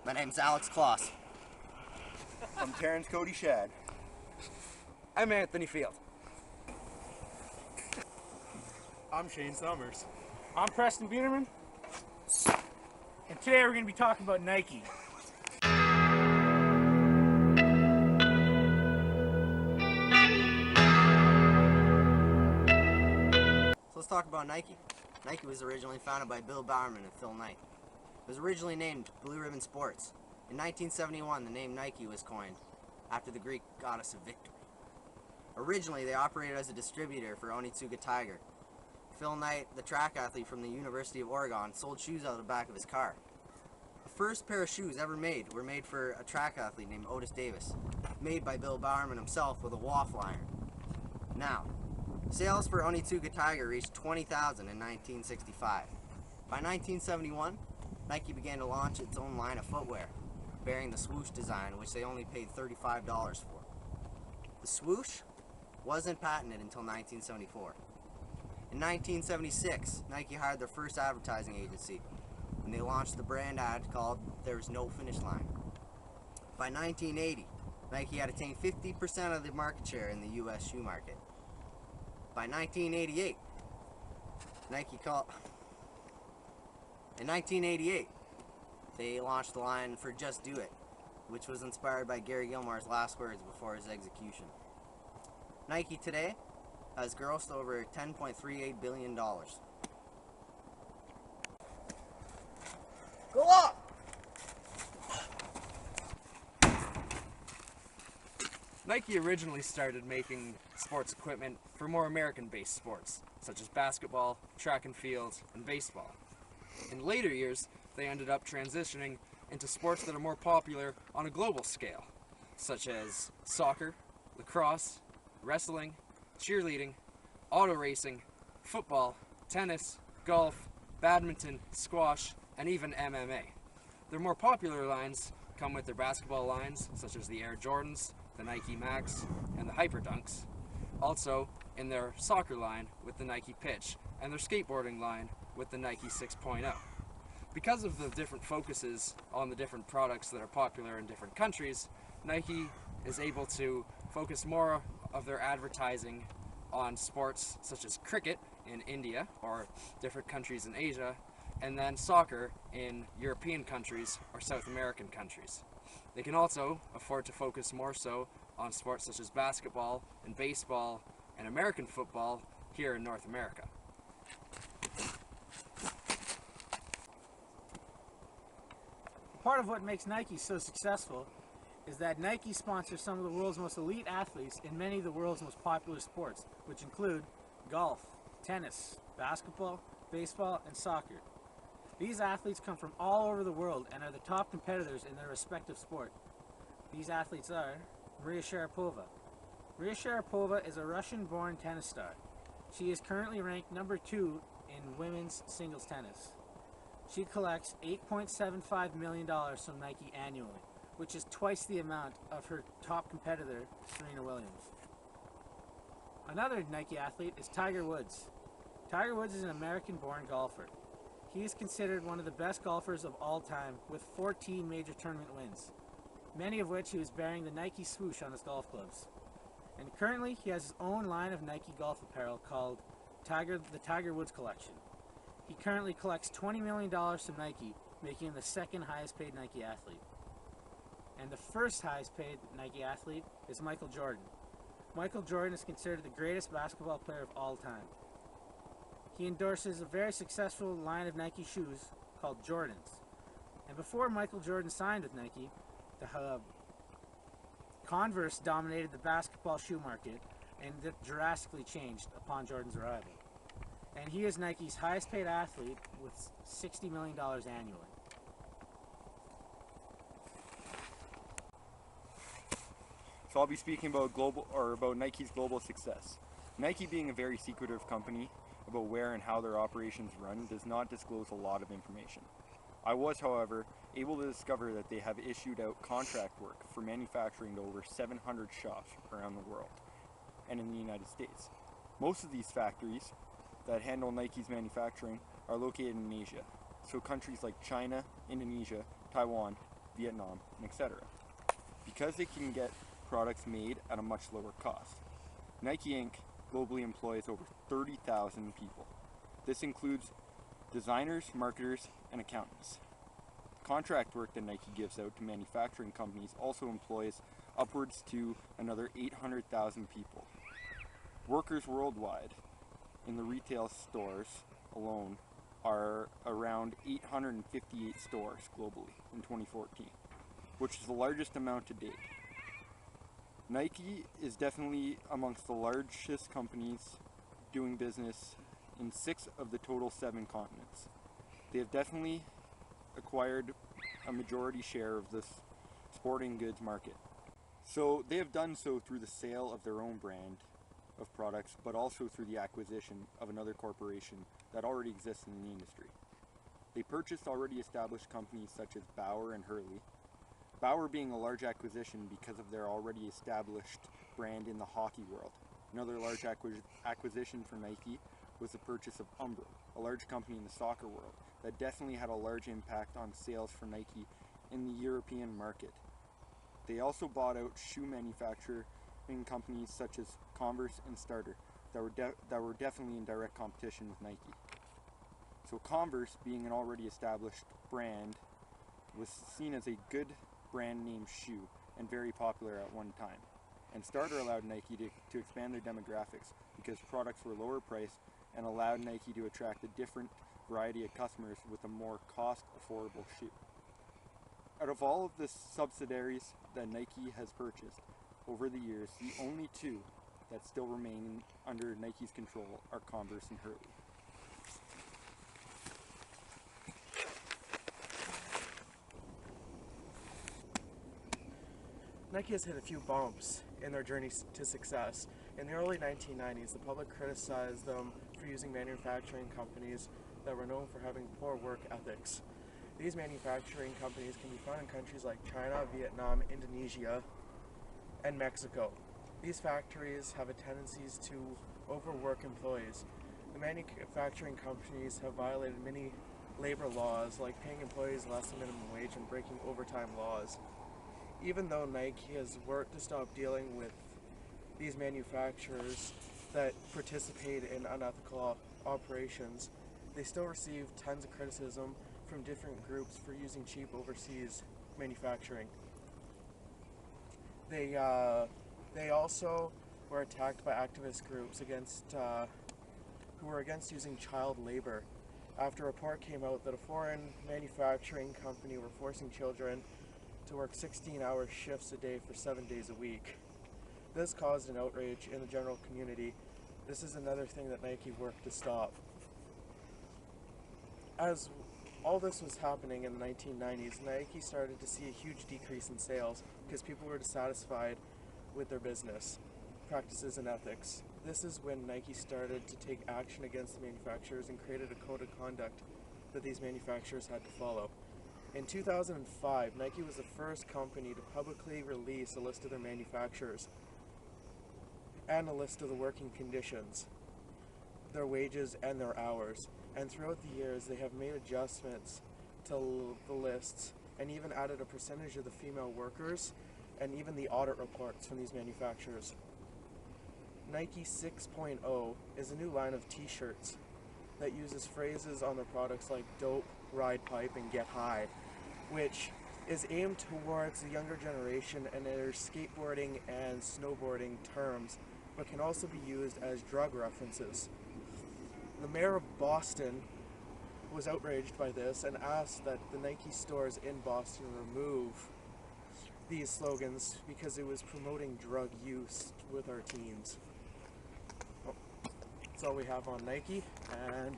My name's Alex Kloss. I'm Terrence Cody Shad. I'm Anthony Field. I'm Shane Summers. I'm Preston Bienerman. And today we're going to be talking about Nike. So let's talk about Nike. Nike was originally founded by Bill Bowerman and Phil Knight. It was originally named Blue Ribbon Sports. In 1971, the name Nike was coined after the Greek goddess of victory. Originally, they operated as a distributor for Onitsuka Tiger. Phil Knight, the track athlete from the University of Oregon, sold shoes out of the back of his car. The first pair of shoes ever made were made for a track athlete named Otis Davis, made by Bill Bowerman himself with a waffle iron. Now, sales for Onitsuka Tiger reached 20,000 in 1965. By 1971, Nike began to launch its own line of footwear, bearing the swoosh design, which they only paid $35 for. The swoosh wasn't patented until 1974. In 1976, Nike hired their first advertising agency, and they launched the brand ad called There's No Finish Line. By 1980, Nike had attained 50% of the market share in the U.S. shoe market. By 1988, In 1988, they launched the line for Just Do It, which was inspired by Gary Gilmore's last words before his execution. Nike today has grossed over $10.38 billion. Go up! Nike originally started making sports equipment for more American-based sports, such as basketball, track and field, and baseball. In later years, they ended up transitioning into sports that are more popular on a global scale, such as soccer, lacrosse, wrestling, cheerleading, auto racing, football, tennis, golf, badminton, squash, and even MMA. Their more popular lines come with their basketball lines, such as the Air Jordans, the Nike Max, and the Hyper Dunks. Also, in their soccer line with the Nike Pitch, and their skateboarding line with the Nike 6.0. Because of the different focuses on the different products that are popular in different countries, Nike is able to focus more of their advertising on sports such as cricket in India or different countries in Asia, and then soccer in European countries or South American countries. They can also afford to focus more so on sports such as basketball and baseball and American football here in North America. Part of what makes Nike so successful is that Nike sponsors some of the world's most elite athletes in many of the world's most popular sports, which include golf, tennis, basketball, baseball, and soccer. These athletes come from all over the world and are the top competitors in their respective sport. These athletes are Maria Sharapova. Maria Sharapova is a Russian-born tennis star. She is currently ranked number 2 in women's singles tennis. She collects $8.75 million from Nike annually, which is twice the amount of her top competitor, Serena Williams. Another Nike athlete is Tiger Woods. Tiger Woods is an American-born golfer. He is considered one of the best golfers of all time with 14 major tournament wins, many of which he was bearing the Nike swoosh on his golf clubs. And currently he has his own line of Nike golf apparel called the Tiger Woods Collection. He currently collects $20 million from Nike, making him the second highest paid Nike athlete. And the first highest paid Nike athlete is Michael Jordan. Michael Jordan is considered the greatest basketball player of all time. He endorses a very successful line of Nike shoes called Jordans. And before Michael Jordan signed with Nike, Converse dominated the basketball shoe market, and that drastically changed upon Jordan's arrival. And he is Nike's highest paid athlete with $60 million annually. So I'll be speaking about Nike's global success. Nike, being a very secretive company about where and how their operations run, does not disclose a lot of information. I was, however, able to discover that they have issued out contract work for manufacturing to over 700 shops around the world and in the United States. Most of these factories that handle Nike's manufacturing are located in Asia, so countries like China, Indonesia, Taiwan, Vietnam, and etc. because they can get products made at a much lower cost. NIKE.Inc. globally employs over 30,000 people. This includes designers, marketers, and accountants. Contract work that Nike gives out to manufacturing companies also employs upwards to another 800,000 people. Workers worldwide in the retail stores alone are around 858 stores globally in 2014, which is the largest amount to date. Nike is definitely amongst the largest companies doing business in 6 of the total 7 continents. They have definitely acquired a majority share of this sporting goods market. So they have done so through the sale of their own brand of products, but also through the acquisition of another corporation that already exists in the industry. They purchased already established companies such as Bauer and Hurley, Bauer being a large acquisition because of their already established brand in the hockey world. Another large acquisition for Nike was the purchase of Umbro, a large company in the soccer world that definitely had a large impact on sales for Nike in the European market. They also bought out shoe manufacturing companies such as Converse and Starter that were definitely in direct competition with Nike. So Converse, being an already established brand, was seen as a good brand name shoe and very popular at one time. And Starter allowed Nike to expand their demographics because products were lower priced and allowed Nike to attract a different variety of customers with a more cost-affordable shoe. Out of all of the subsidiaries that Nike has purchased over the years, the only 2 that still remain under Nike's control are Converse and Hurley. Nike has hit a few bumps in their journey to success. In the early 1990s, the public criticized them for using manufacturing companies that were known for having poor work ethics. These manufacturing companies can be found in countries like China, Vietnam, Indonesia, and Mexico. These factories have a tendency to overwork employees. The manufacturing companies have violated many labor laws, like paying employees less than minimum wage and breaking overtime laws. Even though Nike has worked to stop dealing with these manufacturers that participate in unethical operations, they still receive tons of criticism from different groups for using cheap overseas manufacturing. They also were attacked by activist groups who were against using child labor after a report came out that a foreign manufacturing company were forcing children to work 16-hour shifts a day for 7 days a week. This caused an outrage in the general community. This is another thing that Nike worked to stop. As all this was happening in the 1990s, Nike started to see a huge decrease in sales because people were dissatisfied with their business practices and ethics. This is when Nike started to take action against the manufacturers and created a code of conduct that these manufacturers had to follow. In 2005, Nike was the first company to publicly release a list of their manufacturers and a list of the working conditions, their wages, and their hours. And throughout the years, they have made adjustments to the lists and even added a percentage of the female workers and even the audit reports from these manufacturers. Nike 6.0 is a new line of t-shirts that uses phrases on their products like dope, ride pipe, and get high, which is aimed towards the younger generation and their skateboarding and snowboarding terms, but can also be used as drug references. The mayor of Boston was outraged by this and asked that the Nike stores in Boston remove these slogans because it was promoting drug use with our teens. Well, that's all we have on Nike, and